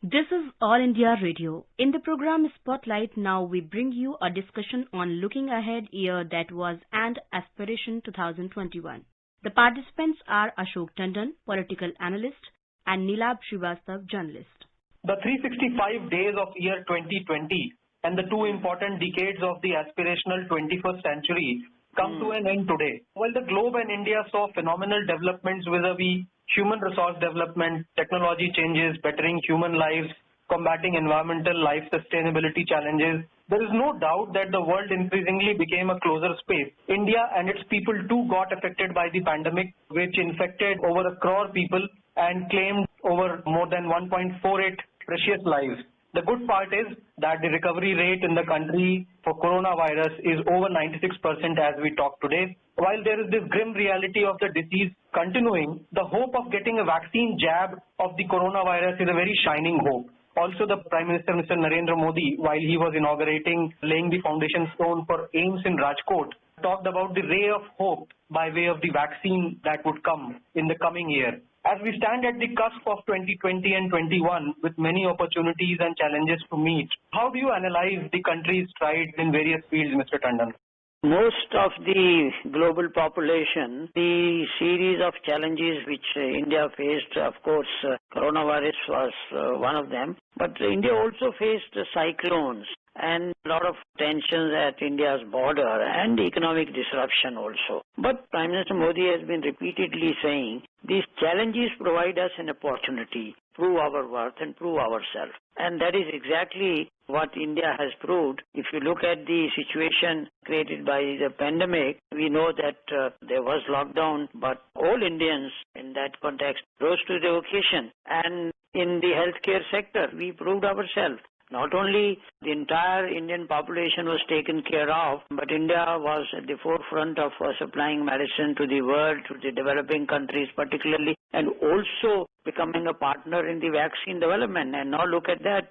This is All India Radio. In the program Spotlight, now we bring you a discussion on looking ahead year that was and Aspiration 2021. The participants are Ashok Tandon, political analyst, and Nilab Srivastav, journalist. The 365 days of year 2020 and the two important decades of the aspirational 21st century come to an end today. While the globe and India saw phenomenal developments vis-a-vis human resource development, technology changes, bettering human lives, combating environmental life sustainability challenges, there is no doubt that the world increasingly became a closer space. India and its people too got affected by the pandemic, which infected over 1 crore people and claimed over more than 1.48 precious lives. The good part is that the recovery rate in the country for coronavirus is over 96% as we talk today. While there is this grim reality of the disease continuing, the hope of getting a vaccine jab of the coronavirus is a very shining hope. Also, the Prime Minister, Mr. Narendra Modi, while he was laying the foundation stone for AIIMS in Rajkot, talked about the ray of hope by way of the vaccine that would come in the coming year. As we stand at the cusp of 2020 and 21 with many opportunities and challenges to meet, how do you analyze the country's strides in various fields, Mr. Tandon? Most of the global population, the series of challenges which India faced, of course, coronavirus was one of them, but India also faced cyclones and a lot of tensions at India's border and economic disruption also. But Prime Minister Modi has been repeatedly saying these challenges provide us an opportunity, prove our worth and prove ourselves. And that is exactly what India has proved. If you look at the situation created by the pandemic, we know that there was lockdown, but all Indians in that context rose to the occasion. And in the healthcare sector, we proved ourselves. Not only the entire Indian population was taken care of, but India was at the forefront of supplying medicine to the world, to the developing countries particularly, and also becoming a partner in the vaccine development. And now look at that,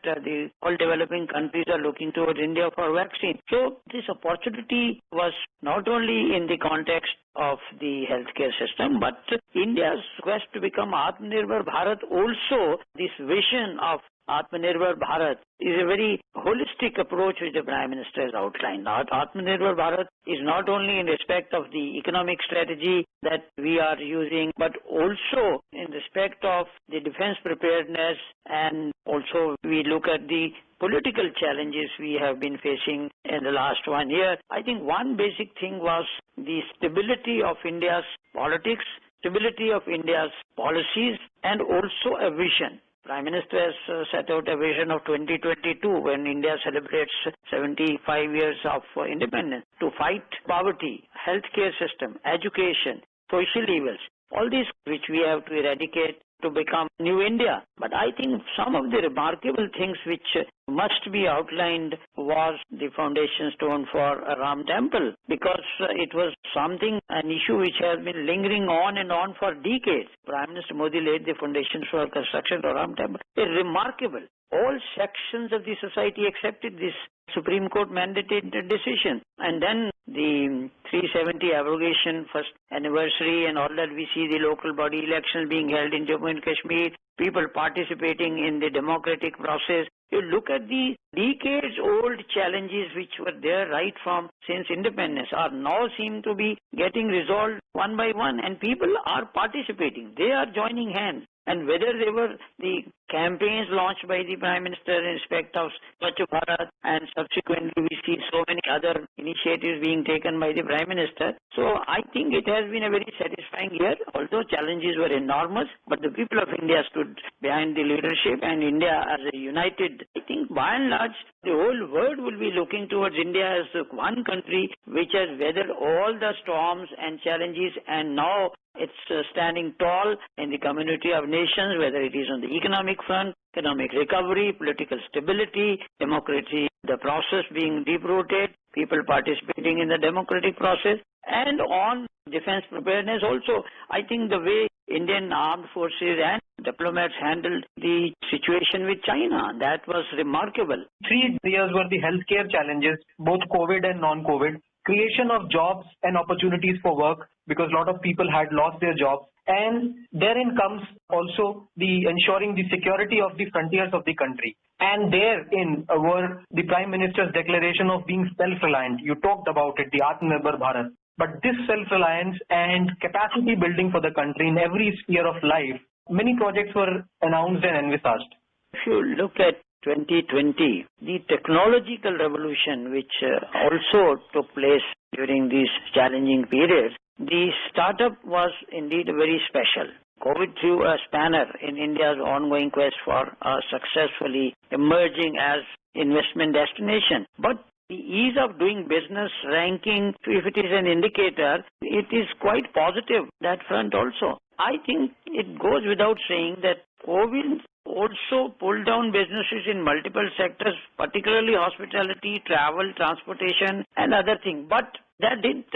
all developing countries are looking towards India for vaccine. So this opportunity was not only in the context of the healthcare system, but India's quest to become Atmanirbhar Bharat also, this vision of Atmanirbhar Bharat is a very holistic approach which the Prime Minister has outlined. Atmanirbhar Bharat is not only in respect of the economic strategy that we are using, but also in respect of the defense preparedness, and also we look at the political challenges we have been facing in the last 1 year. I think one basic thing was the stability of India's politics, stability of India's policies, and also a vision. Prime Minister has set out a vision of 2022 when India celebrates 75 years of independence to fight poverty, healthcare system, education, social evils, all these which we have to eradicate to become new India. But I think some of the remarkable things which must be outlined was the foundation stone for a Ram temple, because it was an issue which has been lingering on and on for decades. Prime Minister Modi laid the foundations for construction of Ram temple. Remarkable. All sections of the society accepted this Supreme Court mandated decision. And then the 370 abrogation first anniversary and all that, we see the local body elections being held in Jammu and Kashmir, people participating in the democratic process. You look at the decades-old challenges which were there right from since independence are now seem to be getting resolved one by one, and people are participating. They are joining hands. And whether they were the campaigns launched by the Prime Minister in respect of Swachh Bharat, and subsequently we see so many other initiatives being taken by the Prime Minister. So I think it has been a very satisfying year, although challenges were enormous, but the people of India stood behind the leadership, and India as a united, I think by and large, the whole world will be looking towards India as one country which has weathered all the storms and challenges, and now it's standing tall in the community of nations, whether it is on the economic front, economic recovery, political stability, democracy, the process being deep-rooted, people participating in the democratic process, and on defense preparedness also. I think the way Indian armed forces and diplomats handled the situation with China, that was remarkable. 3 years were the healthcare challenges, both COVID and non-COVID. creation of jobs and opportunities for work because a lot of people had lost their jobs. And therein comes also the ensuring the security of the frontiers of the country. And therein were the Prime Minister's declaration of being self-reliant. You talked about it, the Atmanirbhar Bharat. But this self-reliance and capacity building for the country in every sphere of life, many projects were announced and envisaged. If you look at 2020, the technological revolution which also took place during these challenging periods, the startup was indeed very special. COVID threw a spanner in India's ongoing quest for successfully emerging as investment destination. But the ease of doing business ranking, if it is an indicator, it is quite positive, that front also. I think it goes without saying that COVID also pulled down businesses in multiple sectors, particularly hospitality, travel, transportation and other things. But that didn't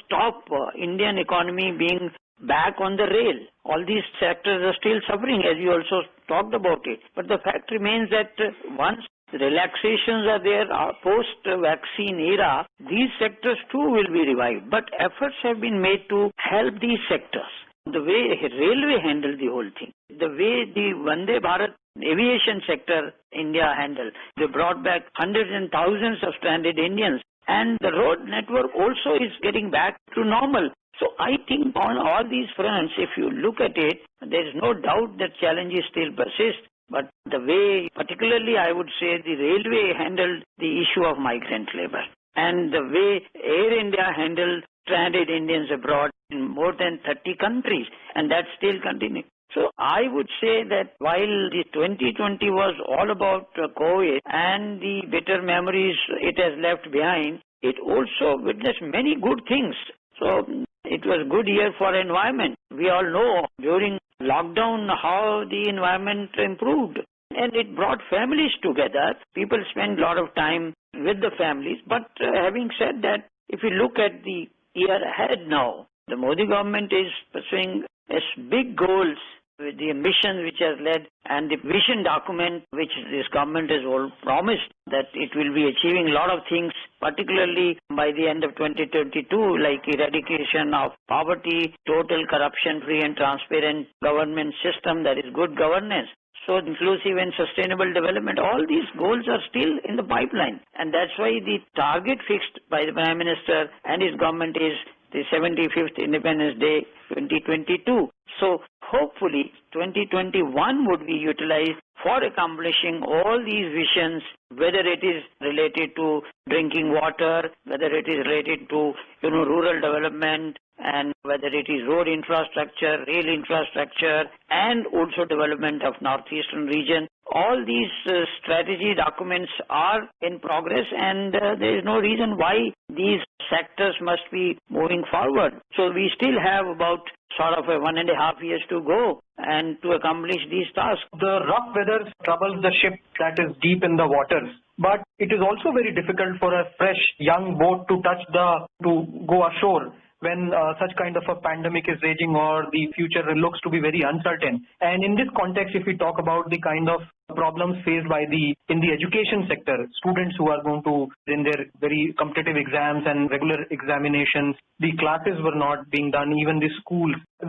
stop Indian economy being back on the rail. All these sectors are still suffering, as you also talked about it. But the fact remains that once relaxations are there post-vaccine era, these sectors too will be revived. But efforts have been made to help these sectors. The way railway handled the whole thing, the way the Vande Bharat aviation sector India handled, they brought back hundreds and thousands of stranded Indians, and the road network also is getting back to normal. So I think on all these fronts, if you look at it, there is no doubt that challenges still persist. But the way, particularly I would say, the railway handled the issue of migrant labor, and the way Air India handled stranded Indians abroad in more than 30 countries, and that's still continuing. So I would say that while the 2020 was all about COVID and the bitter memories it has left behind, it also witnessed many good things. So it was a good year for environment. We all know during lockdown how the environment improved, and it brought families together. People spend a lot of time with the families. But having said that, if you look at the year ahead now, the Modi government is pursuing big goals with the ambition which has led, and the vision document which this government has all promised that it will be achieving a lot of things, particularly by the end of 2022, like eradication of poverty, total corruption-free and transparent government system, that is good governance. So inclusive and sustainable development, all these goals are still in the pipeline. And that's why the target fixed by the Prime Minister and his government is the 75th Independence Day 2022. So hopefully 2021 would be utilized for accomplishing all these visions, whether it is related to drinking water, whether it is related to rural development, and whether it is road infrastructure, rail infrastructure, and also development of northeastern region. All these strategy documents are in progress, and there is no reason why these sectors must be moving forward. So we still have about sort of 1.5 years to go and to accomplish these tasks. The rough weather troubles the ship that is deep in the waters. But it is also very difficult for a fresh young boat to go ashore when such kind of a pandemic is raging or the future looks to be very uncertain. And in this context, if we talk about the kind of problems faced by in the education sector, students who are going to in their very competitive exams and regular examinations, the classes were not being done, even the schools. The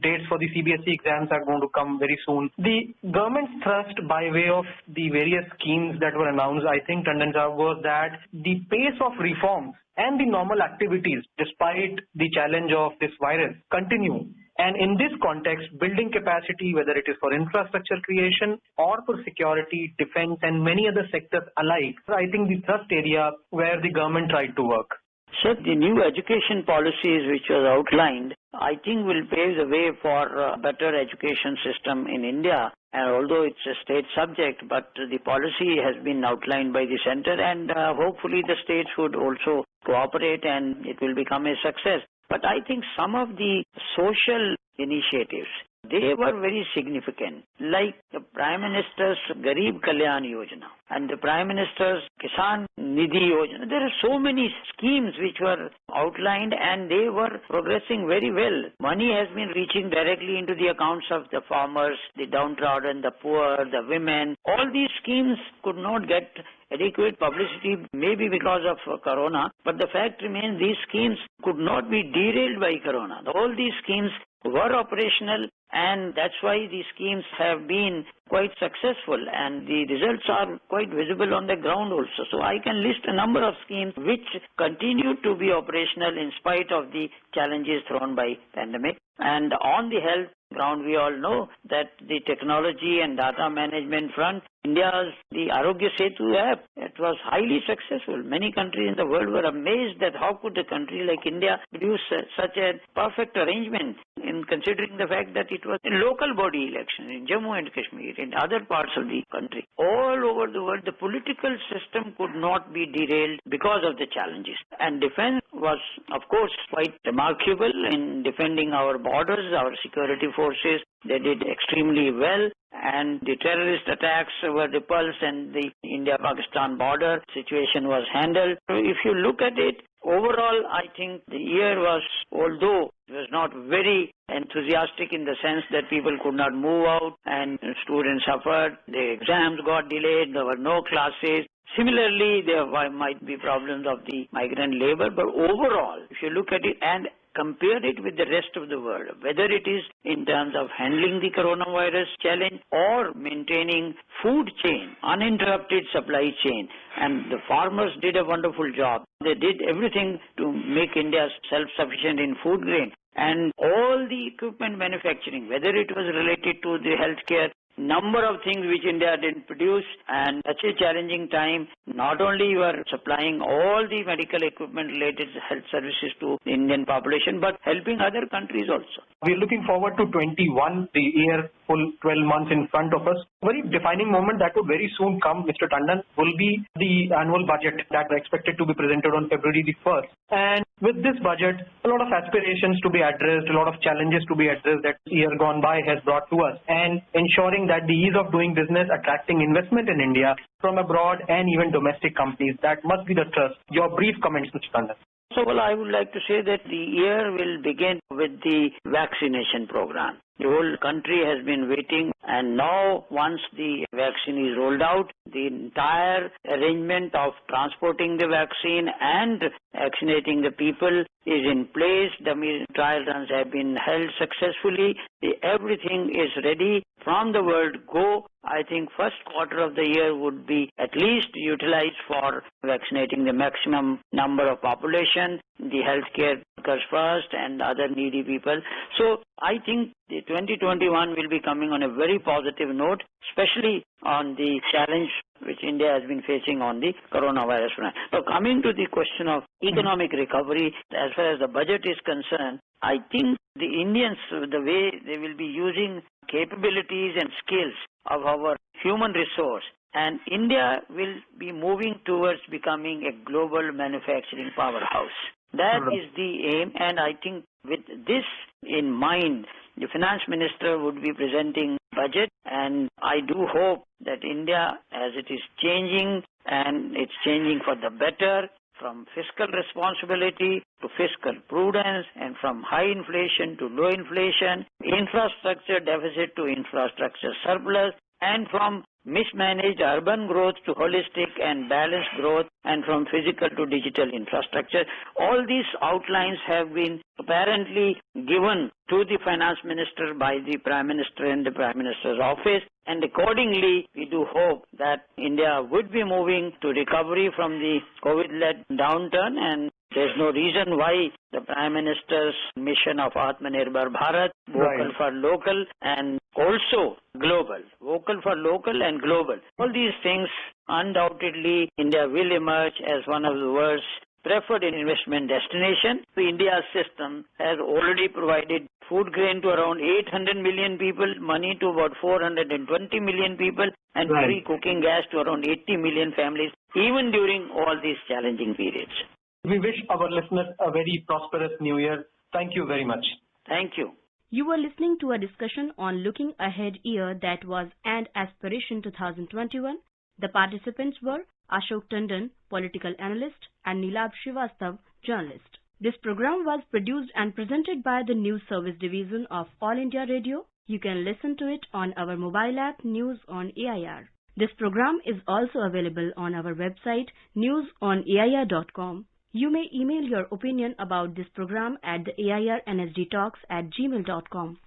dates for the CBSE exams are going to come very soon. The government's thrust by way of the various schemes that were announced, I think, Tandon Sahab, was that the pace of reforms and the normal activities, despite the challenge of this virus, continue. And in this context, building capacity, whether it is for infrastructure creation or for security, defense, and many other sectors alike, I think the thrust area where the government tried to work. So the new education policies which was outlined, I think will pave the way for a better education system in India. And although it's a state subject, but the policy has been outlined by the center, and hopefully the states would also cooperate and it will become a success. But I think some of the social initiatives they were very significant, like the Prime Minister's Garib Kalyan Yojana and the Prime Minister's Kisan Nidhi Yojana. There are so many schemes which were outlined and they were progressing very well. Money has been reaching directly into the accounts of the farmers, the downtrodden, the poor, the women. All these schemes could not get adequate publicity, maybe because of Corona, but the fact remains these schemes could not be derailed by Corona. All these schemes were operational, and that's why these schemes have been quite successful, and the results are quite visible on the ground also. So I can list a number of schemes which continue to be operational in spite of the challenges thrown by pandemic. And on the health ground, we all know that the technology and data management front, India's the Arogya Setu app, it was highly successful. Many countries in the world were amazed that how could a country like India produce such a perfect arrangement, in considering the fact that it was a local body election in Jammu and Kashmir, in other parts of the country. All over the world, the political system could not be derailed because of the challenges. And defense was, of course, quite remarkable in defending our borders, our security forces. They did extremely well, and the terrorist attacks were repulsed and the India-Pakistan border situation was handled. So if you look at it, overall, I think the year was, although it was not very enthusiastic in the sense that people could not move out and students suffered, the exams got delayed, there were no classes. Similarly, there might be problems of the migrant labor, but overall, if you look at it and compare it with the rest of the world, whether it is in terms of handling the coronavirus challenge or maintaining food chain, uninterrupted supply chain, and the farmers did a wonderful job. They did everything to make India self-sufficient in food grain. And all the equipment manufacturing, whether it was related to the healthcare, number of things which India didn't produce, and such a challenging time, not only you are supplying all the medical equipment related health services to the Indian population, but helping other countries also. We're looking forward to 21, the year full 12 months in front of us. Very defining moment that will very soon come, Mr. Tandon, will be the annual budget that is expected to be presented on February the 1st. And with this budget, a lot of aspirations to be addressed, a lot of challenges to be addressed that year gone by has brought to us, and ensuring that the ease of doing business, attracting investment in India from abroad and even domestic companies, that must be the thrust. Your brief comments, Mr. Tandon. So, well, I would like to say that the year will begin with the vaccination program. The whole country has been waiting, and now once the vaccine is rolled out, the entire arrangement of transporting the vaccine and vaccinating the people is in place. The trial runs have been held successfully. Everything is ready. From the word go, I think first quarter of the year would be at least utilized for vaccinating the maximum number of population, the healthcare workers first and other needy people. So I think the 2021 will be coming on a very positive note, especially on the challenge which India has been facing on the coronavirus front. Now, coming to the question of economic recovery, as far as the budget is concerned, I think the Indians, the way they will be using capabilities and skills of our human resource, and India will be moving towards becoming a global manufacturing powerhouse. That is the aim, and I think with this in mind, the finance minister would be presenting budget, and I do hope that India, as it is changing, and it's changing for the better, from fiscal responsibility to fiscal prudence, and from high inflation to low inflation, infrastructure deficit to infrastructure surplus, and from mismanaged urban growth to holistic and balanced growth, and from physical to digital infrastructure. All these outlines have been apparently given to the finance minister by the Prime Minister and the Prime Minister's office, and accordingly we do hope that India would be moving to recovery from the COVID-led downturn, and there's no reason why the Prime Minister's mission of Atmanirbhar Bharat, vocal for local and also global, vocal for local and global. All these things, undoubtedly, India will emerge as one of the world's preferred investment destination. The India system has already provided food grain to around 800 million people, money to about 420 million people, and free cooking gas to around 80 million families, even during all these challenging periods. We wish our listeners a very prosperous new year. Thank you very much. Thank you. You were listening to a discussion on Looking Ahead Year that was and Aspiration 2021. The participants were Ashok Tandon, political analyst, and Nilab Srivastav, journalist. This program was produced and presented by the News Service Division of All India Radio. You can listen to it on our mobile app News on AIR. This program is also available on our website newsonair.com. You may email your opinion about this program at the airnsdtalks@gmail.com.